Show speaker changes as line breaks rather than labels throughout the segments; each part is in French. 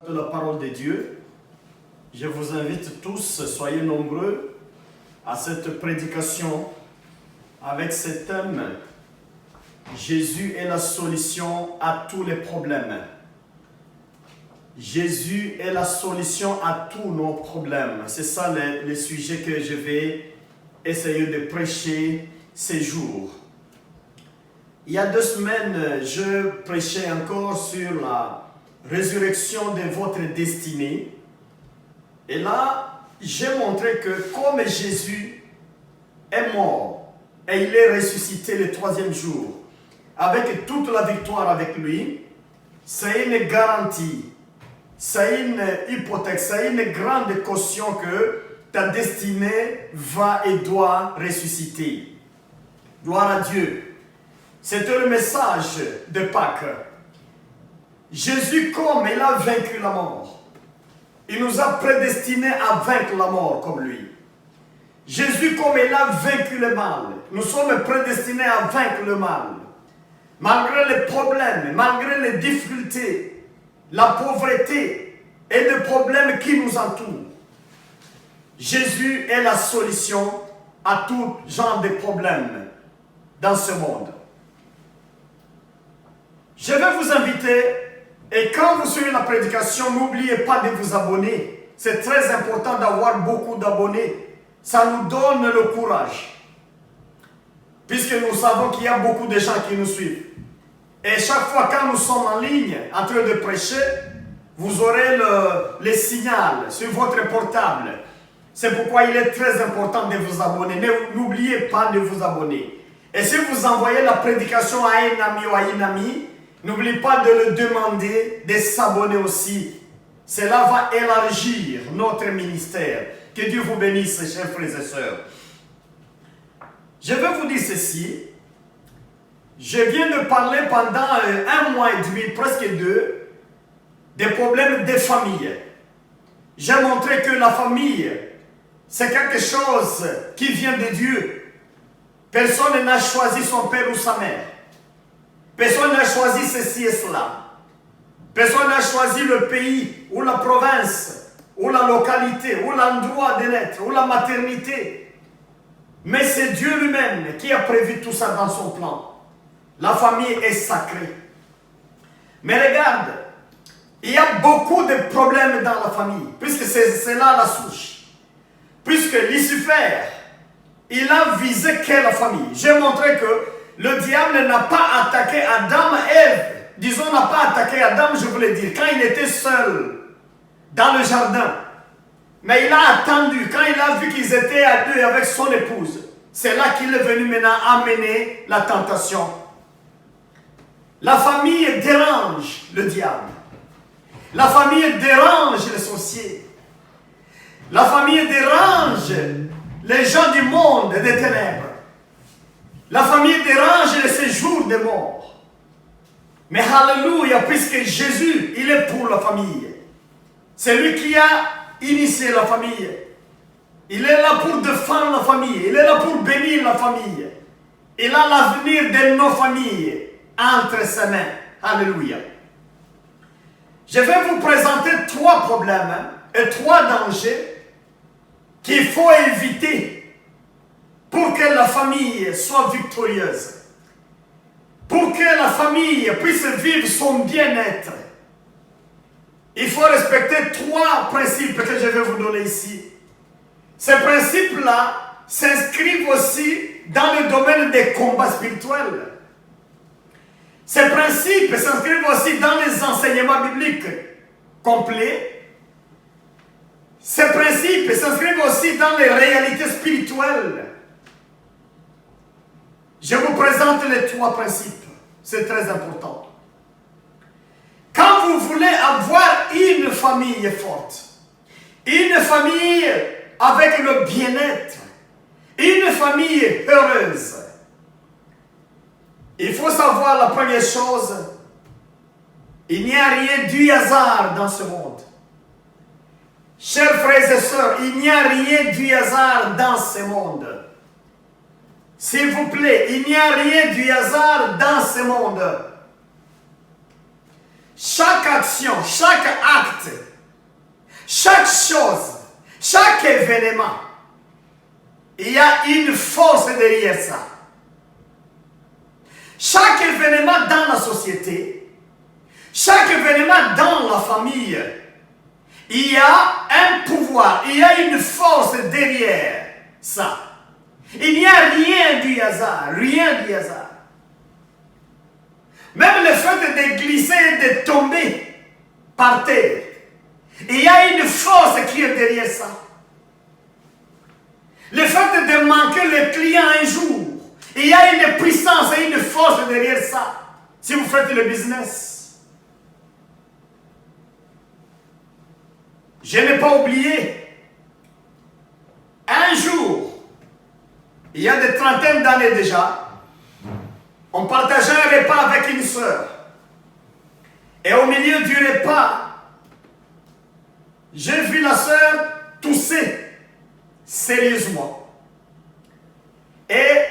De la parole de Dieu, je vous invite tous, soyez nombreux à cette prédication avec ce thème « Jésus est la solution à tous les problèmes ». Jésus est la solution à tous nos problèmes. C'est ça le sujet que je vais essayer de prêcher ces jours. Il y a 2 semaines, je prêchais encore sur la résurrection de votre destinée. Et là, j'ai montré que comme Jésus est mort et il est ressuscité le 3e jour, avec toute la victoire avec lui, c'est une garantie, c'est une hypothèque, c'est une grande caution que ta destinée va et doit ressusciter. Gloire à Dieu. C'était le message de Pâques. Jésus, comme il a vaincu la mort, il nous a prédestinés à vaincre la mort comme lui. Jésus, comme il a vaincu le mal, nous sommes prédestinés à vaincre le mal. Malgré les problèmes, malgré les difficultés, la pauvreté et les problèmes qui nous entourent, Jésus est la solution à tout genre de problèmes dans ce monde. Je vais vous inviter, et quand vous suivez la prédication, n'oubliez pas de vous abonner. C'est très important d'avoir beaucoup d'abonnés. Ça nous donne le courage. Puisque nous savons qu'il y a beaucoup de gens qui nous suivent. Et chaque fois quand nous sommes en ligne, en train de prêcher, vous aurez le signal sur votre portable. C'est pourquoi il est très important de vous abonner. N'oubliez pas de vous abonner. Et si vous envoyez la prédication à un ami ou à une amie, n'oubliez pas de le demander de s'abonner aussi. Cela va élargir notre ministère. Que Dieu vous bénisse, chers frères et sœurs. Je vais vous dire ceci. Je viens de parler pendant 1 mois et demi, presque 2, des problèmes des familles. J'ai montré que la famille, c'est quelque chose qui vient de Dieu. Personne n'a choisi son père ou sa mère. Personne n'a choisi ceci et cela. Personne n'a choisi le pays ou la province ou la localité ou l'endroit de naître ou la maternité. Mais c'est Dieu lui-même qui a prévu tout ça dans son plan. La famille est sacrée. Mais regarde, il y a beaucoup de problèmes dans la famille, puisque c'est là la souche. Puisque Lucifer, il a visé que la famille. J'ai montré que le diable n'a pas attaqué Adam et Ève. Disons, n'a pas attaqué Adam, je voulais dire, quand il était seul dans le jardin. Mais il a attendu, quand il a vu qu'ils étaient à 2 avec son épouse, c'est là qu'il est venu maintenant amener la tentation. La famille dérange le diable. La famille dérange les sorciers. La famille dérange les gens du monde des ténèbres. La famille dérange le séjour des morts. Mais alléluia, puisque Jésus, il est pour la famille. C'est lui qui a initié la famille. Il est là pour défendre la famille. Il est là pour bénir la famille. Il a l'avenir de nos familles entre ses mains. Alléluia. Je vais vous présenter 3 problèmes et 3 dangers qu'il faut éviter pour que la famille soit victorieuse. Pour que la famille puisse vivre son bien-être. Il faut respecter 3 principes que je vais vous donner ici. Ces principes-là s'inscrivent aussi dans le domaine des combats spirituels. Ces principes s'inscrivent aussi dans les enseignements bibliques complets. Ces principes s'inscrivent aussi dans les réalités spirituelles. Je vous présente les 3 principes. C'est très important. Quand vous voulez avoir une famille forte, une famille avec le bien-être, une famille heureuse, il faut savoir la première chose, il n'y a rien du hasard dans ce monde. Chers frères et sœurs, il n'y a rien du hasard dans ce monde. S'il vous plaît, il n'y a rien du hasard dans ce monde. Chaque action, chaque acte événement, il y a une force derrière ça. Chaque événement dans la société, chaque événement dans la famille, il y a un pouvoir, il y a une force derrière ça. Il n'y a rien du hasard, rien du hasard. Même le fait de glisser, de tomber par terre, il y a une force qui est derrière ça. Le fait de manquer le client un jour, il y a une puissance et une force derrière ça. Si vous faites le business. Je n'ai pas oublié. Un jour, il y a des trentaines d'années déjà, on partageait un repas avec une sœur. Et au milieu du repas, j'ai vu la sœur tousser sérieusement. Et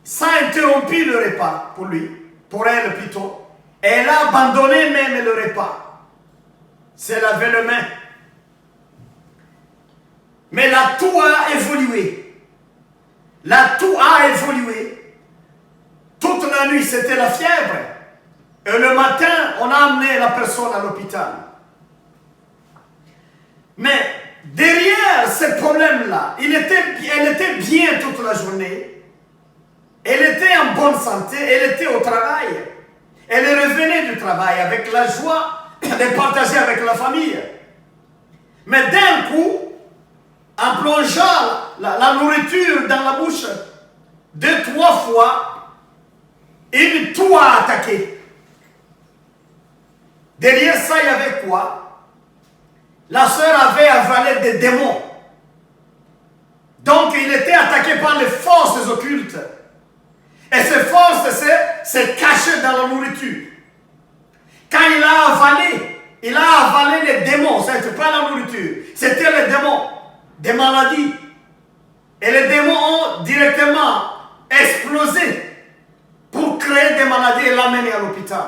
ça a interrompu le repas pour lui, pour elle plutôt. Et elle a abandonné même le repas. C'est laver les mains. Mais la tout a évolué. La tout a évolué. Toute la nuit, c'était la fièvre. Et le matin, on a amené la personne à l'hôpital. Mais derrière ce problème-là, elle était bien toute la journée. Elle était en bonne santé, elle était au travail. Elle revenait du travail avec la joie de partager avec la famille. Mais d'un coup, en plongeant la nourriture dans la bouche, 2-3 fois, une toux a attaqué. Derrière ça, il y avait quoi? La sœur avait avalé des démons. Donc, il était attaqué par les forces occultes. Et ces forces se cachaient dans la nourriture. Quand il a avalé les démons. Ce n'était pas la nourriture, c'était les démons, des maladies. Et les démons ont directement explosé pour créer des maladies et l'amener à l'hôpital.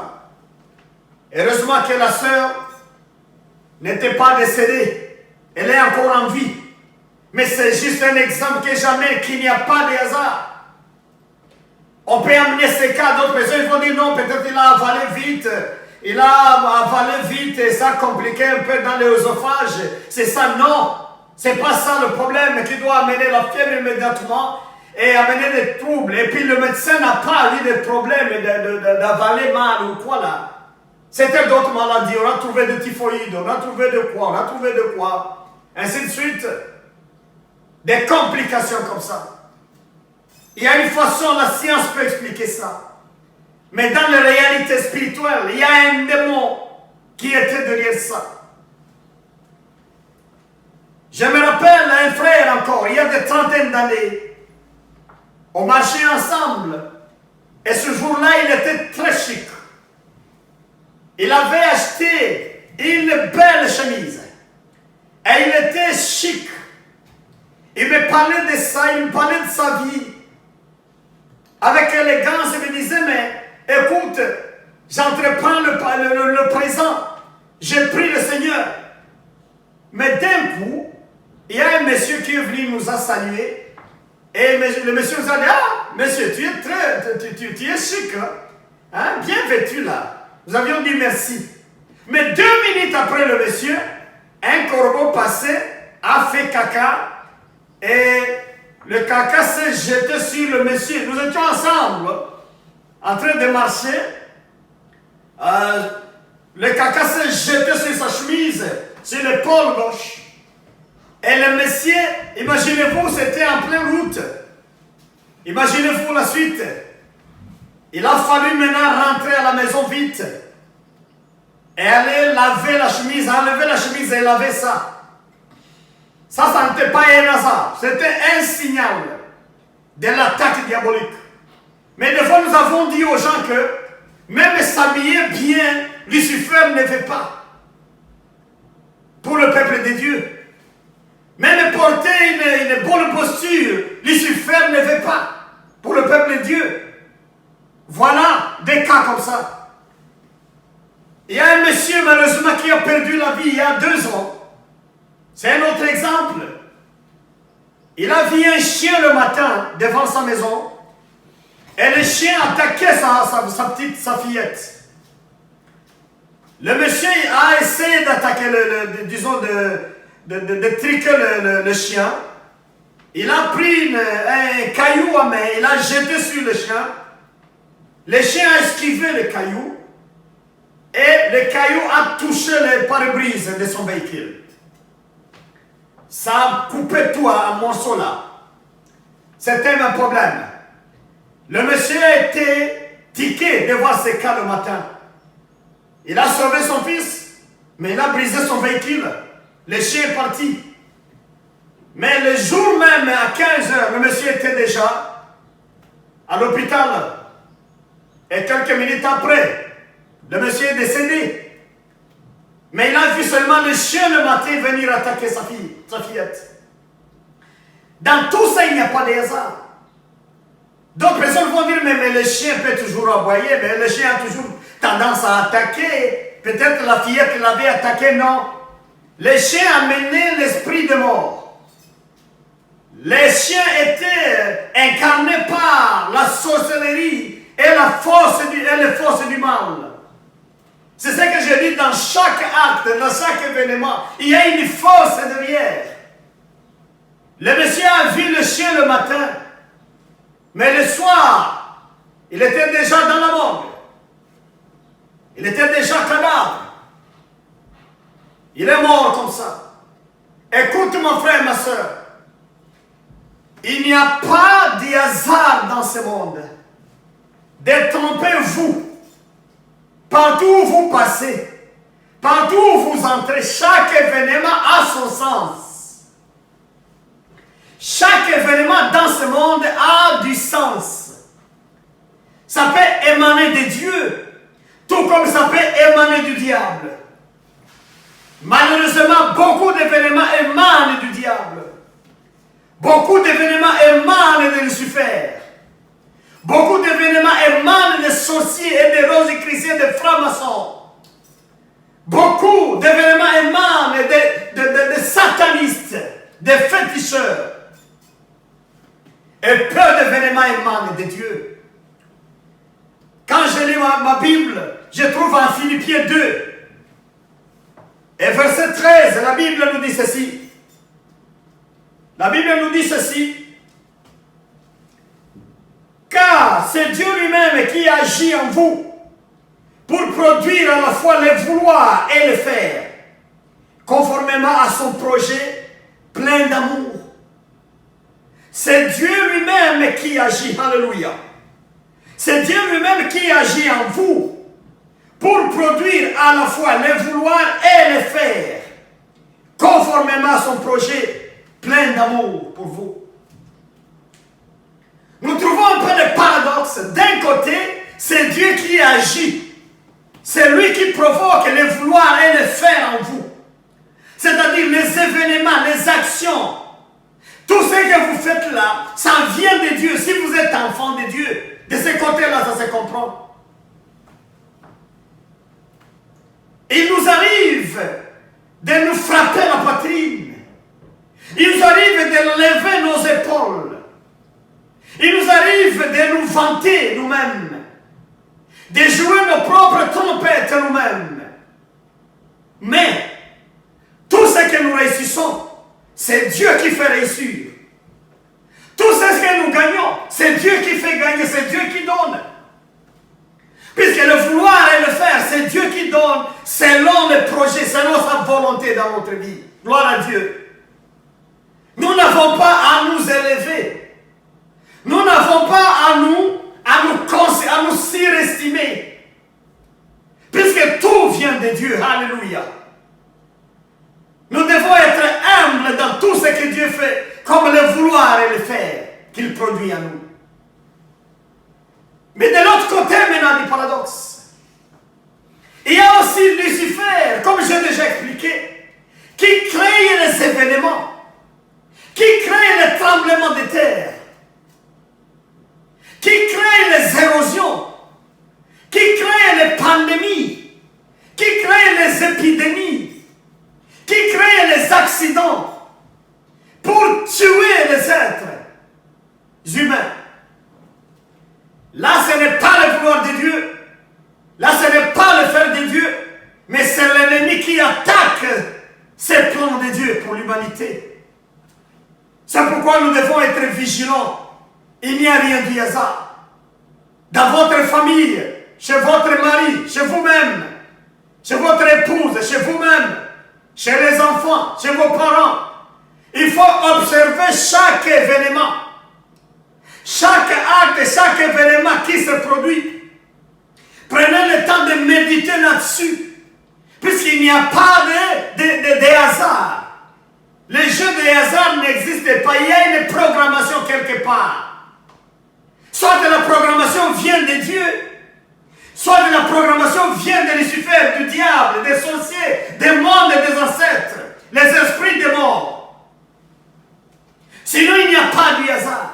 Heureusement que la sœur n'était pas décédée. Elle est encore en vie. Mais c'est juste un exemple qu'il n'y a pas de hasard. On peut amener ces cas à d'autres personnes. Ils vont dire non, peut-être il a avalé vite. Il a avalé vite et ça a compliqué un peu dans l'œsophage. C'est ça, non. C'est pas ça le problème qui doit amener la fièvre immédiatement et amener des troubles. Et puis le médecin n'a pas eu de problème d'avaler mal ou quoi là. C'était d'autres maladies. On a trouvé de typhoïde, on a trouvé de quoi, on a trouvé de quoi. Ainsi de suite. Des complications comme ça. Il y a une façon, la science peut expliquer ça. Mais dans la réalité spirituelle, il y a un démon qui était derrière ça. Je me rappelle un frère encore, il y a des trentaines d'années. On marchait ensemble. Et ce jour-là, il était très chic. Il avait acheté une belle chemise. Et il était chic. Il me parlait de ça, il me parlait de sa vie. Avec élégance, il me disait, mais écoute, j'entreprends le présent. J'ai pris le Seigneur. Mais d'un coup, il y a un monsieur qui est venu nous a salué. Et le monsieur nous a dit, ah, monsieur, tu es chic, hein, bien vêtu là. Nous avions dit merci. Mais 2 minutes après le monsieur, un corbeau passait, a fait caca, et le caca s'est jeté sur le monsieur. Nous étions ensemble, en train de marcher. Le caca s'est jeté sur sa chemise, sur l'épaule gauche. Et le monsieur, imaginez-vous, c'était en pleine route. Imaginez-vous la suite. Il a fallu maintenant rentrer à la maison vite. Et aller laver la chemise, enlever la chemise et laver ça. Ça n'était pas un hasard. C'était un signal de l'attaque diabolique. Mais des fois, nous avons dit aux gens que même s'habiller bien, Lucifer ne veut pas. Pour le peuple de Dieu. Même porter une bonne posture, Lucifer ne veut pas. Pour le peuple de Dieu. Voilà des cas comme ça. Il y a un monsieur malheureusement qui a perdu la vie il y a 2 ans. C'est un autre exemple. Il a vu un chien le matin devant sa maison et le chien attaquait sa fillette. Le monsieur a essayé d'attaquer, disons, de triquer le chien. Il a pris un caillou à main, il a jeté sur le chien. Le chien a esquivé le caillou et le caillou a touché le pare-brise de son véhicule. Ça a coupé tout à un morceau là. C'était un problème. Le monsieur a été tiqué de voir ce cas le matin. Il a sauvé son fils, mais il a brisé son véhicule. Le chien est parti. Mais le jour même, à 15 heures, le monsieur était déjà à l'hôpital. Et quelques minutes après, le monsieur est décédé. Mais il a vu seulement le chien le matin venir attaquer sa fillette. Dans tout ça, il n'y a pas de hasard. D'autres personnes vont dire, mais le chien peut toujours aboyer, mais le chien a toujours tendance à attaquer. Peut-être la fillette l'avait attaqué, non. Le chien a mené l'esprit de mort. Les chiens étaient incarnés par la sorcellerie et les forces du mal. C'est ce que je dis dans chaque acte, dans chaque événement. Il y a une force derrière. Le monsieur a vu le chien le matin, mais le soir, il était déjà dans la morgue. Il était déjà cadavre. Il est mort comme ça. Écoute mon frère, ma soeur. Il n'y a pas de hasard dans ce monde. Détrompez-vous. Partout où vous passez, partout où vous entrez, chaque événement a son sens. Chaque événement dans ce monde a du sens. Ça peut émaner de Dieu, tout comme ça peut émaner du diable. Malheureusement, beaucoup d'événements émanent du diable. Beaucoup d'événements émanent de Lucifer. Beaucoup d'événements émanent des sorciers et des rosicruciens, des francs-maçons. Beaucoup d'événements émanent des satanistes, des féticheurs. Et peu d'événements émanent de Dieu. Quand je lis ma Bible, je trouve en Philippiens 2, et verset 13, la Bible nous dit ceci. La Bible nous dit ceci. Car c'est Dieu lui-même qui agit en vous pour produire à la fois le vouloir et le faire, conformément à son projet plein d'amour. C'est Dieu lui-même qui agit. Alléluia. C'est Dieu lui-même qui agit en vous pour produire à la fois le vouloir et le faire, conformément à son projet plein d'amour pour vous. Nous trouvons un peu de paradoxe. D'un côté, c'est Dieu qui agit. C'est lui qui provoque le vouloir et le faire en vous. C'est-à-dire les événements, les actions. Tout ce que vous faites là, ça vient de Dieu. Si vous êtes enfant de Dieu, de ce côté-là, ça se comprend. Il nous arrive de nous frapper la poitrine. Il nous arrive de lever nos épaules. Il nous arrive de nous vanter nous-mêmes, de jouer nos propres trompettes nous-mêmes. Mais tout ce que nous réussissons, c'est Dieu qui fait réussir. Tout ce que nous gagnons, c'est Dieu qui fait gagner, c'est Dieu qui donne. Puisque le vouloir et le faire, c'est Dieu qui donne selon le projet, selon sa volonté dans notre vie. Gloire à Dieu. Nous n'avons pas à nous élever. Nous n'avons pas à nous surestimer. Puisque tout vient de Dieu. Alléluia. Nous devons être humbles dans tout ce que Dieu fait, comme le vouloir et le faire qu'il produit en nous. Mais de l'autre côté, maintenant, du paradoxe, il y a aussi Lucifer, comme j'ai déjà expliqué, qui crée les événements, qui crée les tremblements de terre, qui crée les érosions, qui crée les pandémies, qui crée les épidémies, qui crée les accidents pour tuer les C'est le plan de Dieu pour l'humanité. C'est pourquoi nous devons être vigilants. Il n'y a rien du hasard. Dans votre famille, chez votre mari, chez vous-même, chez votre épouse, chez vous-même, chez les enfants, chez vos parents. Il faut observer chaque événement, chaque acte et chaque événement qui se produit. Prenez le temps de méditer là-dessus, puisqu'il n'y a pas de hasard. Les jeux de hasard n'existent pas. Il y a une programmation quelque part. Soit de la programmation vient de Dieu, soit de la programmation vient de Lucifer, du diable, des sorciers, des mondes et des ancêtres, les esprits des morts. Sinon, il n'y a pas de hasard.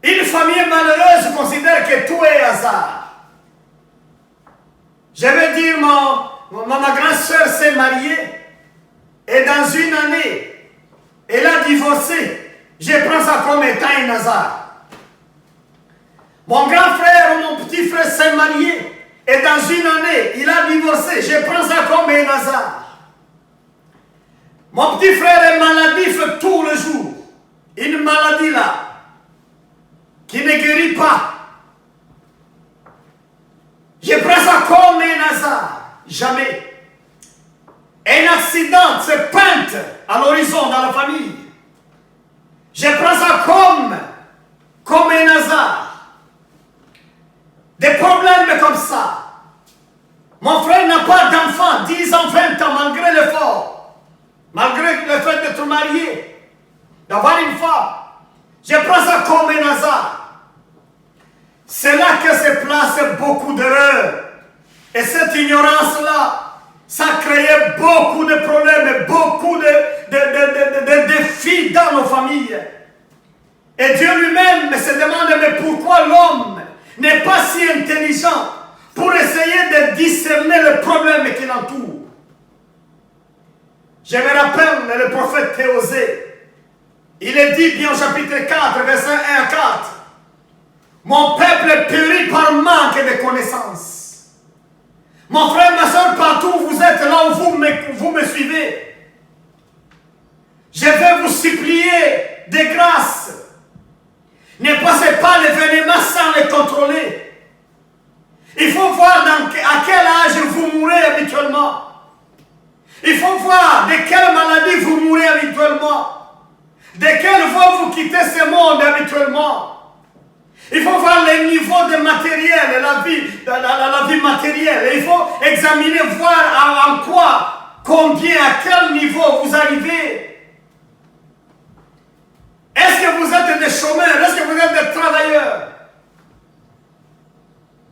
Une famille malheureuse considère que tout est hasard. Je vais dire, ma grande soeur s'est mariée et dans une année, elle a divorcé. Je prends ça comme étant un hasard. Mon grand frère ou mon petit frère s'est marié et dans une année, il a divorcé. Je prends ça comme un hasard. Mon petit frère est maladif tout le jour. Une maladie là, qui ne guérit pas. Je prends ça comme un hasard. Jamais. Un accident se peinte à l'horizon dans la famille. Je prends ça comme un hasard. Des problèmes comme ça. Mon frère n'a pas d'enfant, 10 ans, 20 ans, malgré l'effort. Malgré le fait d'être marié, d'avoir une femme. Je prends ça comme un hasard. C'est là que se placent beaucoup d'erreurs. Et cette ignorance-là, ça créait beaucoup de problèmes, beaucoup de défis dans nos familles. Et Dieu lui-même se demande, mais pourquoi l'homme n'est pas si intelligent pour essayer de discerner le problème qui l'entoure. Je me rappelle le prophète Théosée. Il est dit bien au chapitre 4, versets 1 à 4. Mon peuple périt par manque de connaissances. Mon frère, ma soeur, partout où vous êtes, là où vous me suivez, je vais vous supplier de grâce. Ne passez pas l'événement sans le contrôler. Il faut voir à quel âge vous mourrez habituellement. Il faut voir de quelle maladie vous mourrez habituellement. De quelle voie vous quittez ce monde habituellement. Il faut voir le niveau de matériel, la vie matérielle. Il faut examiner, voir en quoi, combien, à quel niveau vous arrivez. Est-ce que vous êtes des chômeurs? Est-ce que vous êtes des travailleurs?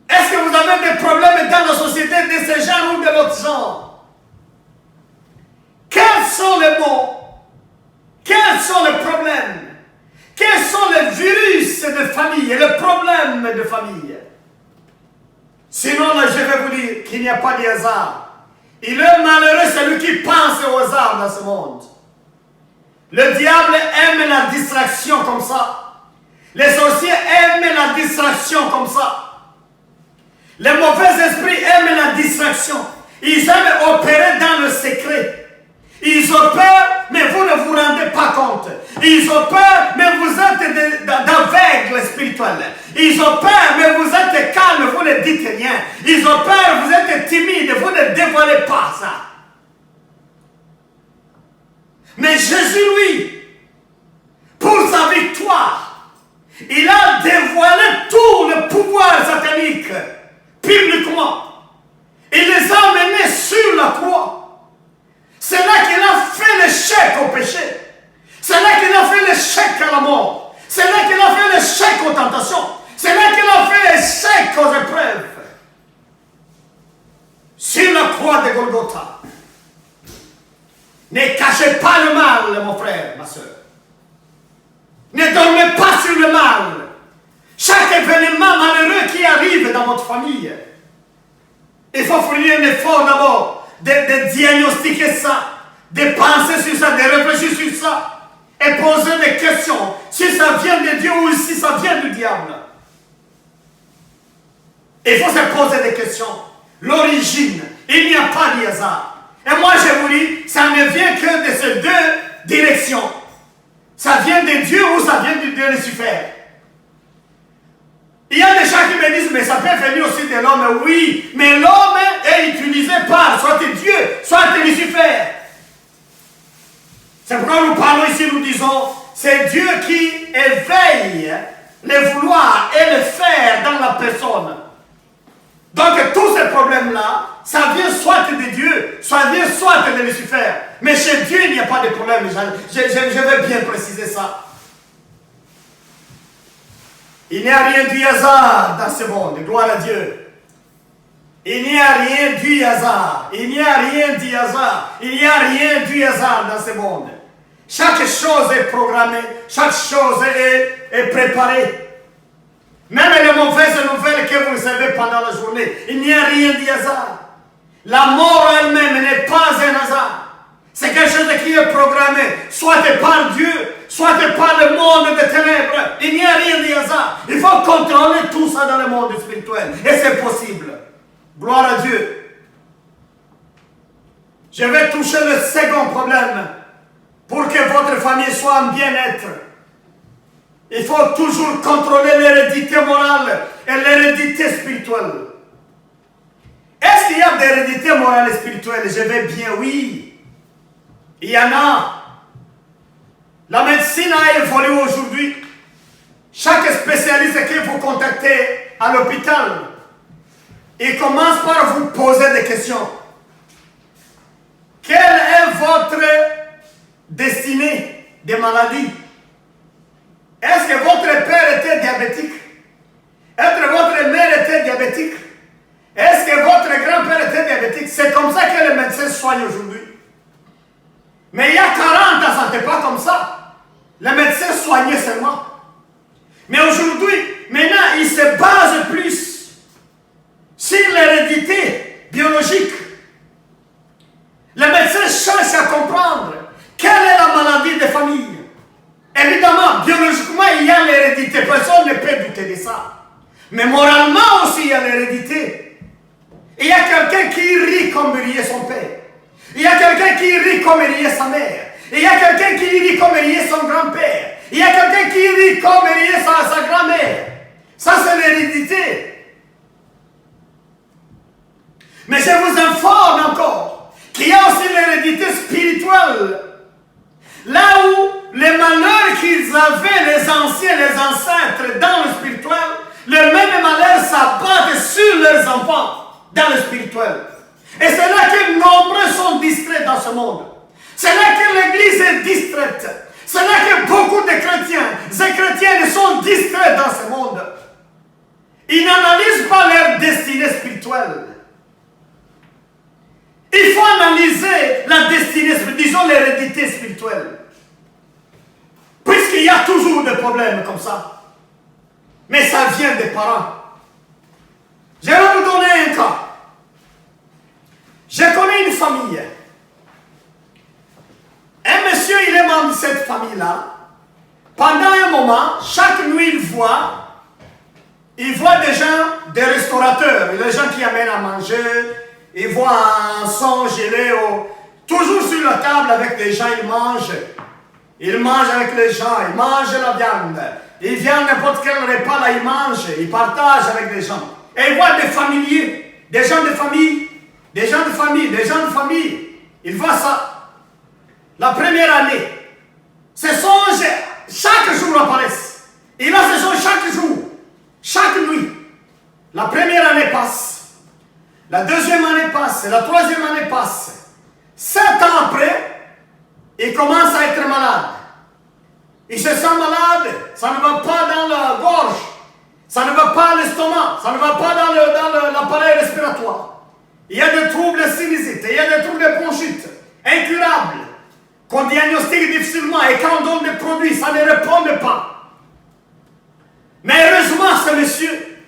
Est-ce que vous avez des problèmes dans la société de ce genre ou de l'autre genre? Quels sont les maux? Quels sont les problèmes? Quels sont les virus de famille, les problèmes de famille? Sinon, là, je vais vous dire qu'il n'y a pas de hasard. Il est malheureux celui qui pense au hasard dans ce monde. Le diable aime la distraction comme ça. Les sorciers aiment la distraction comme ça. Les mauvais esprits aiment la distraction. Ils aiment opérer dans le secret. Ils opèrent, mais vous ne vous rendez pas compte. Ils opèrent, mais vous êtes d'aveugles spirituels. Ils opèrent, mais vous êtes calme, vous ne dites rien. Ils opèrent, vous êtes timide, vous ne dévoilez pas ça. Mais Jésus, lui, pour sa victoire, il a dévoilé tout le pouvoir satanique publiquement. Il les a menés sur la croix. C'est là qu'il a fait l'échec au péché. C'est là qu'il a fait l'échec à la mort. C'est là qu'il a fait l'échec aux tentations. C'est là qu'il a fait l'échec aux épreuves. Sur la croix de Golgotha. Ne cachez pas le mal, mon frère, ma soeur. Ne dormez pas sur le mal. Chaque événement malheureux qui arrive dans votre famille, il faut fournir un effort d'abord de diagnostiquer ça, de penser sur ça, de réfléchir sur ça et poser des questions si ça vient de Dieu ou si ça vient du diable. Il faut se poser des questions. L'origine, il n'y a pas de hasard. Et moi je vous vous dis, ça ne vient que de ces deux directions. Ça vient de Dieu ou ça vient de Lucifer. Il y a des gens qui me disent, mais ça peut venir aussi de l'homme. Oui, mais l'homme est utilisé par soit Dieu, soit Lucifer. C'est pourquoi nous parlons ici, nous disons, c'est Dieu qui éveille le vouloir et le faire dans la personne. Donc tous ces problèmes-là, ça vient soit de Dieu, soit de Lucifer. Mais chez Dieu, il n'y a pas de problème. Je vais bien préciser ça. Il n'y a rien du hasard dans ce monde. Gloire à Dieu. Il n'y a rien du hasard. Il n'y a rien du hasard. Il n'y a rien du hasard dans ce monde. Chaque chose est programmée. Chaque chose est préparée. Même les mauvaises nouvelles que vous recevez pendant la journée, il n'y a rien de hasard. La mort elle-même n'est pas un hasard. C'est quelque chose qui est programmé, soit par Dieu, soit par le monde des ténèbres. Il n'y a rien de hasard. Il faut contrôler tout ça dans le monde spirituel. Et c'est possible. Gloire à Dieu. Je vais toucher le second problème pour que votre famille soit en bien-être. Il faut toujours contrôler l'hérédité morale et l'hérédité spirituelle. Est-ce qu'il y a d'hérédité morale et spirituelle? Je vais bien, oui. Il y en a. La médecine a évolué aujourd'hui. Chaque spécialiste que vous contactez à l'hôpital, il commence par vous poser des questions. Quelle est votre destinée des maladies? Est-ce que votre père était diabétique? Est-ce que votre mère était diabétique? Est-ce que votre grand-père était diabétique? C'est comme ça que les médecins soignent aujourd'hui. Mais il y a 40 ans, ça n'était pas comme ça. Les médecins soignaient seulement. Mais aujourd'hui, maintenant, ils se basent plus sur l'hérédité biologique. Les médecins cherchent à comprendre quelle est la maladie des familles. Évidemment, biologiquement, il y a l'hérédité. Personne ne peut douter de ça. Mais moralement aussi, il y a l'hérédité. Il y a quelqu'un qui rit comme riait son père. Il y a quelqu'un qui rit comme riait sa mère. Il y a quelqu'un qui rit comme riait son grand-père. Il y a quelqu'un qui rit comme riait sa grand-mère. Ça, c'est l'hérédité. Mais je vous informe encore qu'il y a aussi l'hérédité spirituelle. Là où les malheurs qu'ils avaient, les anciens, les ancêtres, dans le spirituel, le même malheur s'abattent sur leurs enfants dans le spirituel. Et c'est là que nombreux sont distraits dans ce monde. C'est là que l'Église est distraite. C'est là que beaucoup de chrétiens et chrétiennes sont distraits dans ce monde. Ils n'analysent pas leur destinée spirituelle. Il faut analyser la destinée, disons l'hérédité spirituelle. Puisqu'il y a toujours des problèmes comme ça. Mais ça vient des parents. Je vais vous donner un cas. Je connais une famille. Un monsieur, il est membre de cette famille-là. Pendant un moment, chaque nuit, il voit des gens, des restaurateurs, les gens qui amènent à manger. Il voit un son gelé, toujours sur la table avec des gens, il mange. Il mange avec les gens, il mange la viande. Il vient n'importe quel repas, là, il mange, il partage avec des gens. Et il voit des familiers, des gens de famille, des gens de famille, des gens de famille. Il voit ça. La première année, ces songes, chaque jour apparaissent. Il a ces songes chaque jour, chaque nuit. La première année passe. La deuxième année passe, la troisième année passe. 7 ans après, il commence à être malade. Il se sent malade, ça ne va pas dans la gorge, ça ne va pas à l'estomac, ça ne va pas dans l'appareil respiratoire. Il y a des troubles de sinusite, il y a des troubles de bronchite, incurables, qu'on diagnostique difficilement et quand on donne des produits, ça ne répond pas. Mais heureusement, ce monsieur,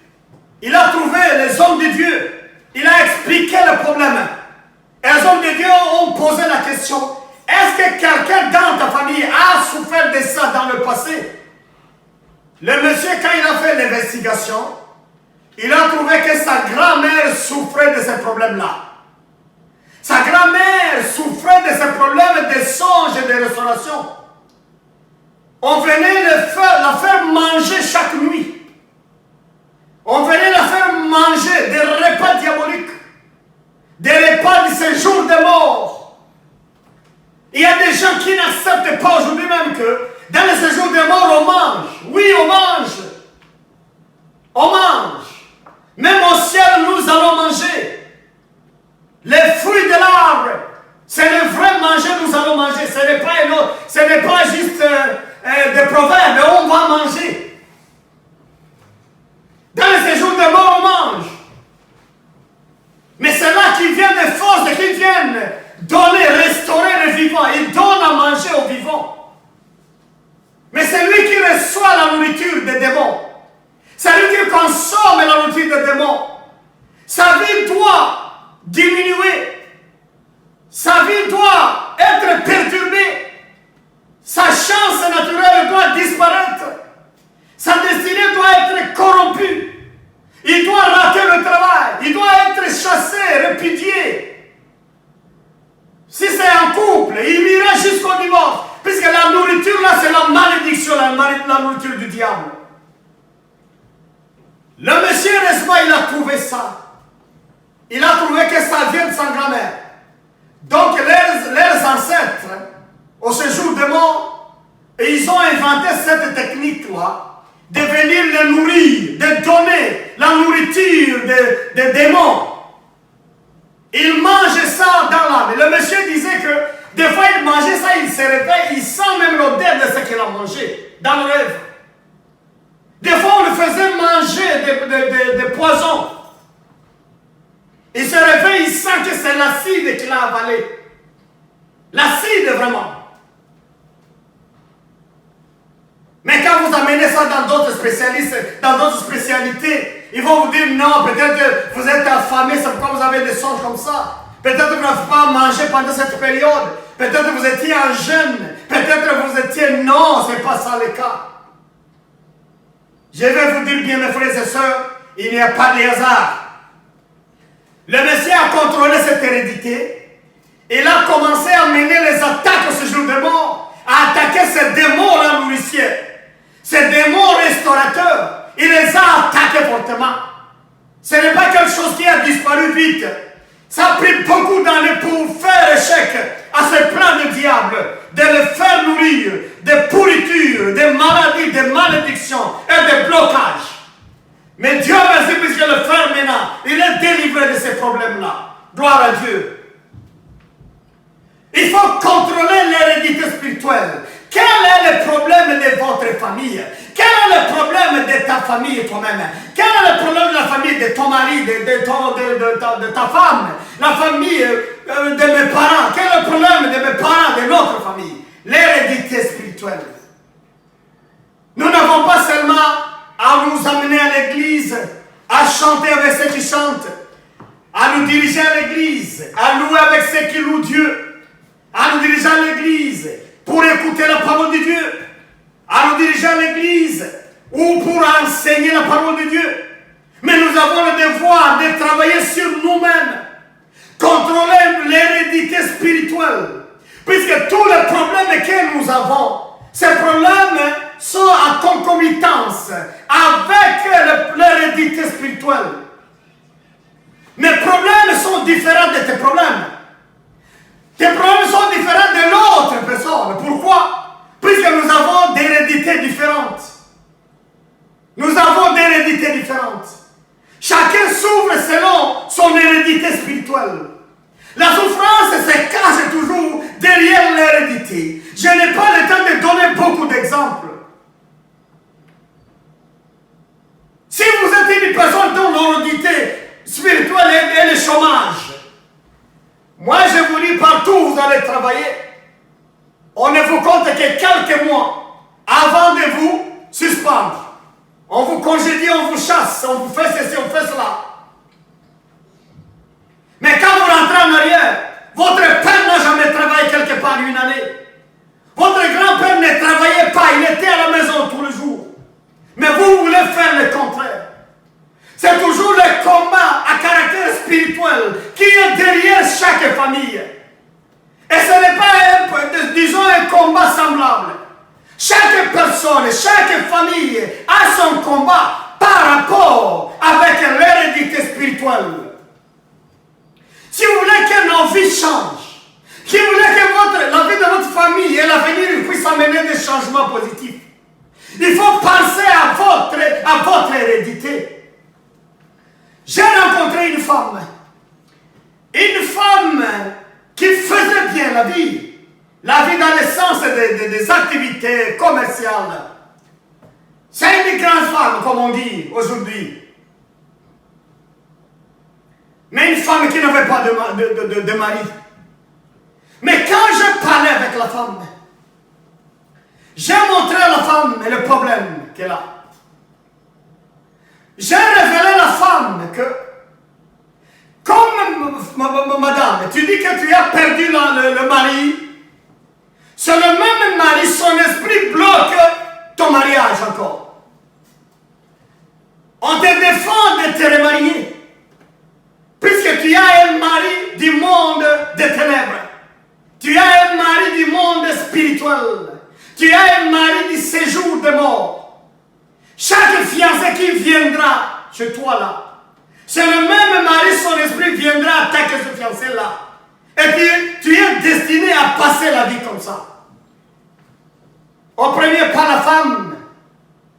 il a trouvé les hommes de Dieu. Il a expliqué le problème. Et les hommes de Dieu ont posé la question, est-ce que quelqu'un dans ta famille a souffert de ça dans le passé? Le monsieur, quand il a fait l'investigation, il a trouvé que sa grand-mère souffrait de ce problème-là. Sa grand-mère souffrait de restauration. On venait la faire manger chaque nuit. On venait la faire manger des repas diaboliques, des repas du séjour des morts. Il y a des gens qui n'acceptent pas aujourd'hui même que dans le séjour des morts, on mange. Oui, on mange. On mange. Même au ciel, nous allons manger. Les fruits de l'arbre, c'est le vrai manger, nous allons manger. Ce n'est pas juste des proverbes, mais on va manger. Dans le séjour des morts, on mange. Mais c'est là qu'ils viennent des forces, qu'ils viennent donner, restaurer le vivant. Ils donnent à manger aux vivants. Mais c'est lui qui reçoit la nourriture des démons. C'est lui qui consomme la nourriture des démons. Sa vie doit diminuer. Sa vie doit être perturbée. Sa chance naturelle doit disparaître. Sa destinée doit être corrompue. Il doit rater le travail. Il doit être chassé, répudié. Si c'est un couple, il ira jusqu'au divorce. Puisque la nourriture là, c'est la malédiction, la nourriture du diable. Le monsieur Resma, il a trouvé ça. Il a trouvé que ça vient de sa grand-mère. Donc, leurs ancêtres, au séjour des morts, ils ont inventé cette technique-là, de venir les nourrir, de donner la nourriture des démons. Ils mangeaient ça dans l'âme. Le monsieur disait que, des fois, il mangeait ça, il se réveille, il sent même l'odeur de ce qu'il a mangé, dans le rêve. Des fois, on le faisait manger des poisons. Il se réveille, il sent que c'est l'acide qu'il a avalé. L'acide, vraiment. Mais quand vous amenez ça dans d'autres spécialistes, dans d'autres spécialités, ils vont vous dire non, peut-être vous êtes affamé, c'est pourquoi vous avez des songes comme ça. Peut-être que vous n'avez pas mangé pendant cette période. Peut-être que vous étiez en jeûne. Peut-être que vous étiez... Non, ce n'est pas ça le cas. Je vais vous dire bien, mes frères et sœurs, il n'y a pas de hasard. Le Messie a contrôlé cette hérédité. Il a commencé à mener les attaques au séjour des morts, à attaquer ces démons-là nourriciers, ces démons restaurateurs. Il les a attaqués fortement. Ce n'est pas quelque chose qui a disparu vite. Ça a pris beaucoup d'années pour faire échec à ce plan de diable, de le faire nourrir, de pourriture, de maladies, de malédictions et de blocages. Mais Dieu merci puisque le frère maintenant, il est délivré de ces problèmes-là. Gloire à Dieu. Il faut contrôler l'hérédité spirituelle. Quel est le problème de votre famille? Quel est le problème de ta famille toi-même? Quel est le problème de la famille de ton mari, de ta femme? La famille de mes parents? Quel est le problème de mes parents, de notre famille? L'hérédité spirituelle. Nous n'avons pas seulement à nous amener à l'église, à chanter avec ceux qui chantent, à nous diriger à l'église, à louer avec ceux qui louent Dieu, à nous diriger à l'église pour écouter la parole de Dieu, à nous diriger à l'église ou pour enseigner la parole de Dieu. Mais nous avons le devoir de travailler sur nous-mêmes, contrôler l'hérédité spirituelle, puisque tous les problèmes que nous avons, ces problèmes sont en concomitance avec l'hérédité spirituelle. Mes problèmes sont différents de tes problèmes. Tes problèmes sont différents de l'autre personne. Pourquoi? Puisque nous avons des hérédités différentes. Nous avons des hérédités différentes. Chacun souffre selon son hérédité spirituelle. La souffrance se cache toujours derrière l'hérédité. Je n'ai pas le temps de donner beaucoup d'exemples. Si vous êtes une personne dont l'hérédité spirituelle est le chômage, moi je vous dis partout où vous allez travailler, on ne vous compte que quelques mois avant de vous suspendre. On vous congédie, on vous chasse, on vous fait ceci, on fait cela. Mais quand vous rentrez en arrière, votre père n'a jamais travaillé quelque part une année. Votre grand-père ne travaillait pas, il était à la maison tous les jours. Mais vous voulez faire le contraire. C'est toujours le combat à caractère spirituel qui est derrière chaque famille. Et ce n'est pas, disons, un combat semblable. Chaque personne, chaque famille a son combat par rapport avec l'hérédité spirituelle. Si vous voulez que nos vies changent, si vous voulez que la vie de votre famille et l'avenir puissent amener des changements positifs, il faut penser à votre hérédité. J'ai rencontré une femme qui faisait bien la vie dans le sens des activités commerciales. C'est une grande femme, comme on dit aujourd'hui. Mais une femme qui n'avait pas de mari. Mais quand je parlais avec la femme, j'ai montré à la femme le problème qu'elle a. J'ai révélé à la femme que, comme madame, tu dis que tu as perdu le mari, c'est le même mari, son esprit bloque ton mariage encore. On te défend de te remarier, puisque tu as un mari du monde des ténèbres. Tu as un mari du monde spirituel. Tu as un mari du séjour de mort. Chaque fiancé qui viendra chez toi là, c'est le même mari, son esprit viendra attaquer ce fiancé là. Et puis, tu es destiné à passer la vie comme ça. Au premier pas, la femme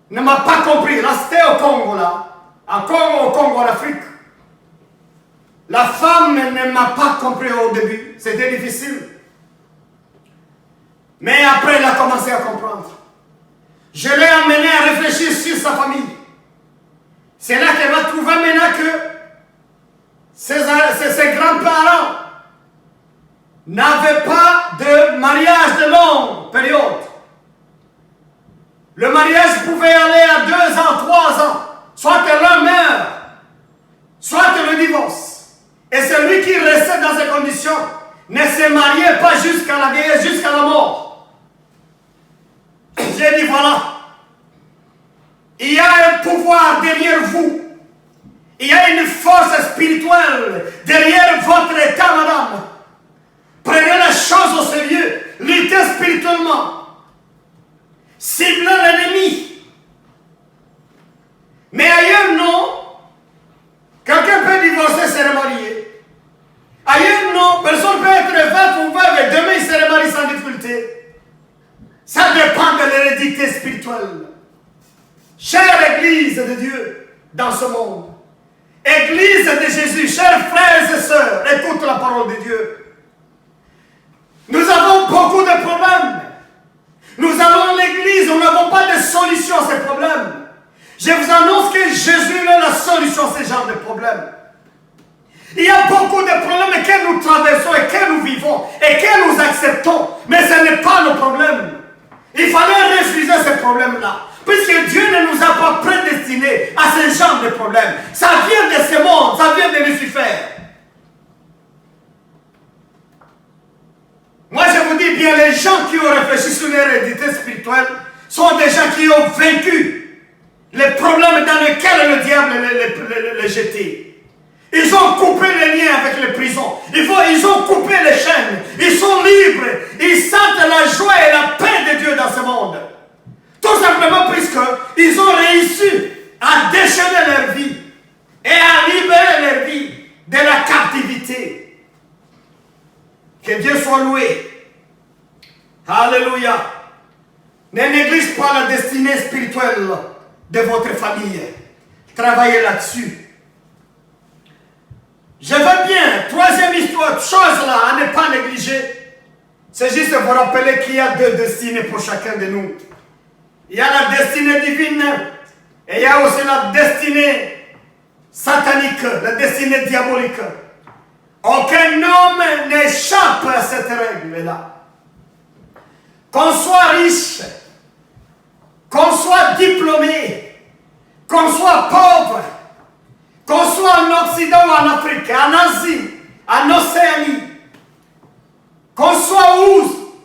ne m'a pas compris. Là, c'était au Congo là. Au Congo, en Afrique. La femme ne m'a pas compris au début. C'était difficile. Mais après, elle a commencé à comprendre. Je l'ai amenée à réfléchir sur sa famille. C'est là qu'elle va trouver maintenant que ses grands-parents n'avaient pas de mariage de longue période. Le mariage pouvait aller à 2 ans, 3 ans. Soit l'un meurt, soit le divorce. Et celui qui restait dans ces conditions ne se mariait pas jusqu'à la vieillesse, jusqu'à la mort. J'ai dit voilà, il y a un pouvoir derrière vous. Il y a une force spirituelle derrière votre état, madame. Prenez la chose au sérieux, luttez spirituellement. Ciblez l'ennemi. Mais ailleurs, non. Quelqu'un peut divorcer, se remarier. Ailleurs, non. Personne peut être veuf ou veuve et demain il se remarie sans difficulté. Ça dépend de l'hérédité spirituelle. Chère Église de Dieu dans ce monde, Église de Jésus, chers frères et sœurs, écoute la parole de Dieu. Nous avons beaucoup de problèmes. Nous allons à l'église, nous n'avons pas de solution à ces problèmes. Je vous annonce que Jésus est la solution à ce genre de problèmes. Il y a beaucoup de problèmes que nous traversons et que nous vivons et que nous acceptons, mais ce n'est pas nos problèmes. Il fallait refuser ces problèmes-là, puisque Dieu ne nous a pas prédestinés à ce genre de problèmes. Ça vient de ce monde, ça vient de Lucifer. Moi, je vous dis bien, les gens qui ont réfléchi sur l'hérédité spirituelle sont des gens qui ont vaincu les problèmes dans lesquels le diable les jeté. Ils ont coupé les liens avec les prisons. Ils ont coupé les chaînes. Ils sont libres. Ils sentent la joie et la paix de Dieu dans ce monde. Tout simplement puisqu'ils ont réussi à déchaîner leur vie et à libérer leur vie de la captivité. Que Dieu soit loué. Alléluia. Ne néglige pas la destinée spirituelle de votre famille. Travaillez là-dessus. Je veux bien, troisième histoire, chose là, à ne pas négliger. C'est juste vous rappeler qu'il y a 2 destinées pour chacun de nous. Il y a la destinée divine et il y a aussi la destinée satanique, la destinée diabolique. Aucun homme n'échappe à cette règle-là. Qu'on soit riche, qu'on soit diplômé, qu'on soit pauvre, qu'on soit en Occident ou en Afrique, en Asie, en Océanie, qu'on soit où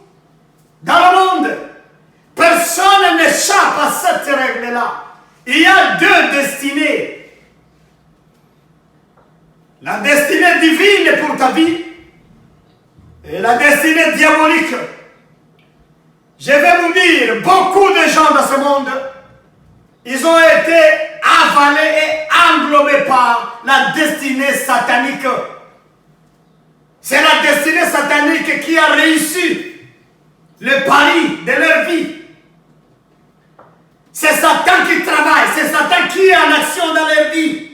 dans le monde, personne n'échappe à cette règle-là. Il y a 2 destinées. La destinée divine pour ta vie et la destinée diabolique. Je vais vous dire, beaucoup de gens dans ce monde, ils ont été avalés et englobés par la destinée satanique. C'est la destinée satanique qui a réussi le pari de leur vie. C'est Satan qui travaille, c'est Satan qui est en action dans leur vie.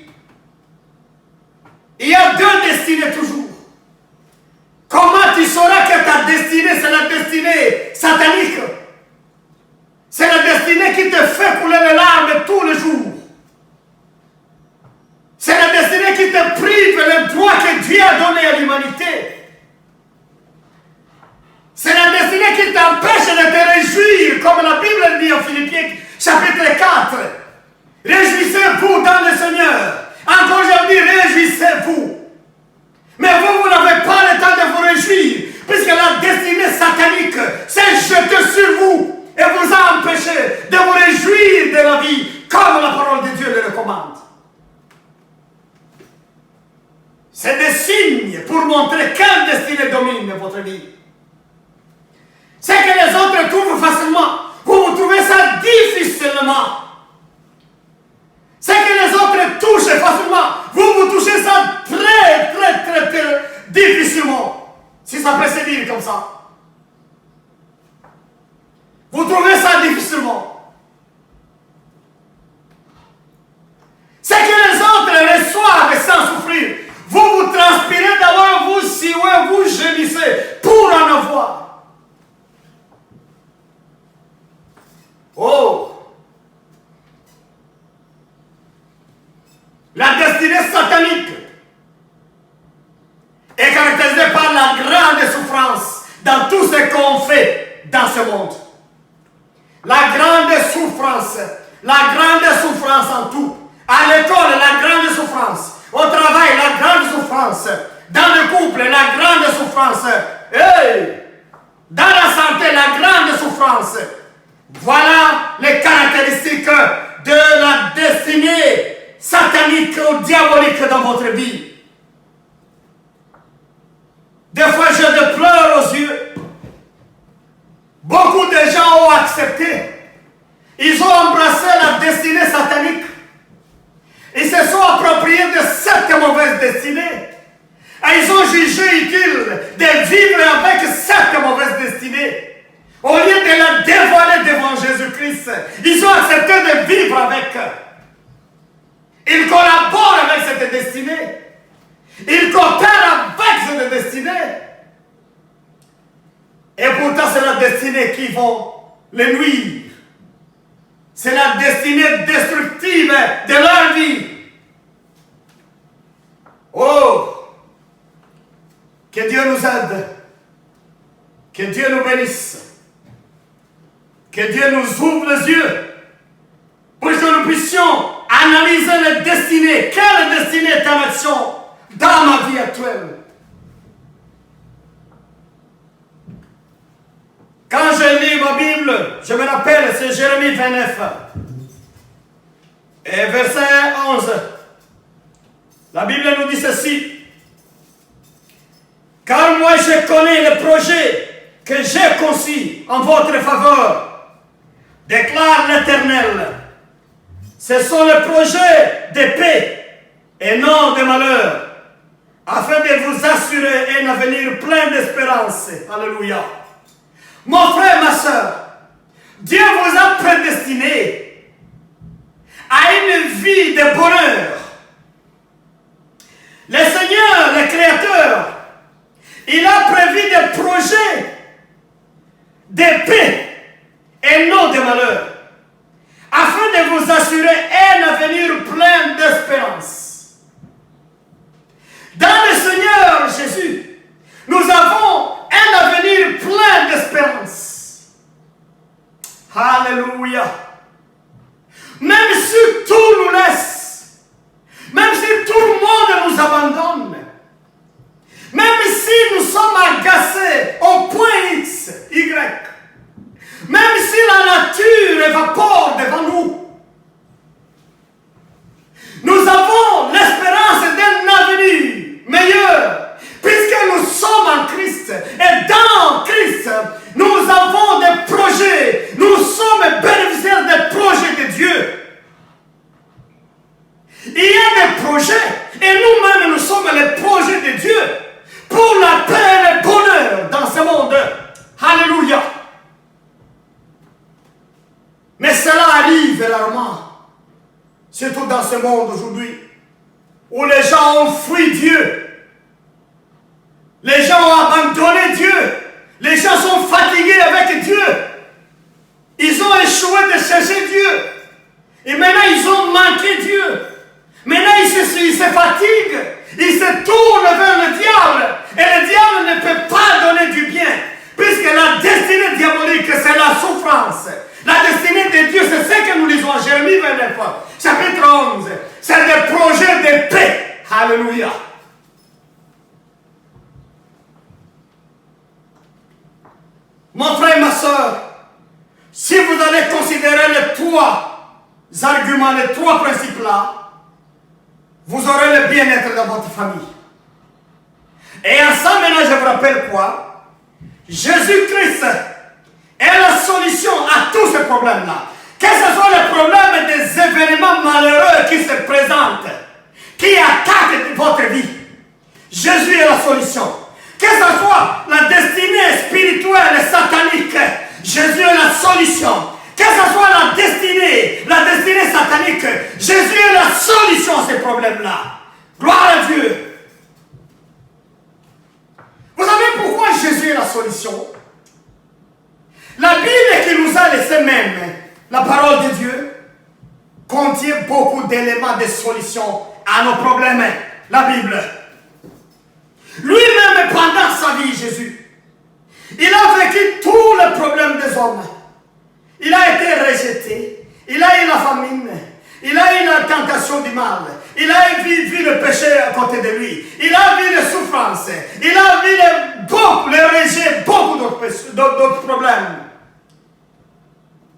Il y a deux destinées toujours. Comment tu sauras que ta destinée, c'est la destinée satanique? C'est la destinée qui te fait couler les larmes tous les jours. C'est la destinée qui te prive le droit que Dieu a donné à l'humanité. C'est la destinée qui t'empêche de te réjouir, comme la Bible dit en Philippiens, chapitre 4. Réjouissez-vous dans le Seigneur. Encore aujourd'hui, réjouissez-vous. Mais vous n'avez pas le temps de vous réjouir, puisque la destinée satanique s'est jetée sur vous et vous a empêché de vous réjouir de la vie, comme la parole de Dieu le recommande. C'est des signes pour montrer quelle destinée domine votre vie. C'est que les autres trouvent facilement, vous trouvez ça difficilement. C'est que les autres touchent facilement, vous touchez ça très difficilement. Si ça peut se dire comme ça. Vous trouvez ça difficilement. C'est que les autres reçoivent sans souffrir. Vous transpirez d'abord, vous siouez, vous gémissez pour en avoir. Oh! La destinée satanique est caractérisée par la grande souffrance dans tout ce qu'on fait dans ce monde. La grande souffrance en tout. À l'école, la grande souffrance. Au travail, la grande souffrance. Dans le couple, la grande souffrance. Hey! Dans la santé, la grande souffrance. Voilà les caractéristiques de la destinée satanique ou diabolique dans votre vie. Des fois, j'ai des pleurs aux yeux. Beaucoup de gens ont accepté. Ils ont embrassé la destinée satanique. Ils se sont appropriés de cette mauvaise destinée. Et ils ont jugé utile de vivre avec cette mauvaise destinée. Au lieu de la dévoiler devant Jésus-Christ, ils ont accepté de vivre avec. Ils collaborent avec cette destinée. Ils coopèrent avec cette destinée. Et pourtant, c'est la destinée qui va les nuire. C'est la destinée destructive de leur vie. Oh! Que Dieu nous aide. Que Dieu nous bénisse. Que Dieu nous ouvre les yeux pour que nous puissions analyser les destinées. Quelle destinée est en action dans ma vie actuelle? Quand je lis ma Bible, je me rappelle, c'est Jérémie 29. Et verset 11. La Bible nous dit ceci. Car moi je connais les projets que j'ai conçus en votre faveur, déclare l'Éternel. Ce sont les projets de paix et non de malheur, afin de vous assurer un avenir plein d'espérance. Alléluia. Mon frère, ma soeur, Dieu vous a prédestiné à une vie de bonheur. Le Seigneur, le Créateur, il a prévu des projets de paix et non de malheur, afin de vous assurer un avenir plein d'espérance. Dans le Seigneur Jésus, nous avons un avenir plein d'espérance. Alléluia. Même si tout nous laisse, même si tout le monde nous abandonne, même si nous sommes agacés au point X, Y, même si la nature évapore devant nous, nous avons l'espérance d'un avenir meilleur, puisque nous sommes en Christ. Et dans Christ, nous avons des projets arrive rarement, surtout dans ce monde aujourd'hui, où les gens ont fui Dieu. Les gens ont abandonné Dieu. Les gens sont fatigués avec Dieu. Ils ont échoué de chercher Dieu. Et maintenant, ils ont manqué Dieu. Maintenant, ils se fatiguent. Ils se tournent vers le diable. Et le diable ne peut pas donner du bien. Puisque la destinée diabolique, c'est la souffrance. La destinée de Dieu, c'est ce que nous lisons en Jérémie 29, chapitre 11. C'est des projets de paix. Alléluia. Mon frère et ma soeur, si vous allez considérer les trois arguments, les trois principes-là, vous aurez le bien-être dans votre famille. Et ensemble, maintenant, je vous rappelle quoi? Jésus-Christ est la solution à tous ces problèmes-là. Que ce soit le problème des événements malheureux qui se présentent, qui attaquent votre vie, Jésus est la solution. Que ce soit la destinée spirituelle et satanique, Jésus est la solution. Que ce soit la destinée satanique, Jésus est la solution à ces problèmes-là. Gloire à Dieu. Vous savez pourquoi Jésus est la solution? La Bible qui nous a laissé même, la parole de Dieu, contient beaucoup d'éléments de solution à nos problèmes. La Bible. Lui-même, pendant sa vie, Jésus, il a vécu tous les problèmes des hommes. Il a été rejeté. Il a eu la famine. Il a eu la tentation du mal. Il a vu le péché à côté de lui. Il a vu les souffrances. Il a vu les rejets, beaucoup d'autres problèmes.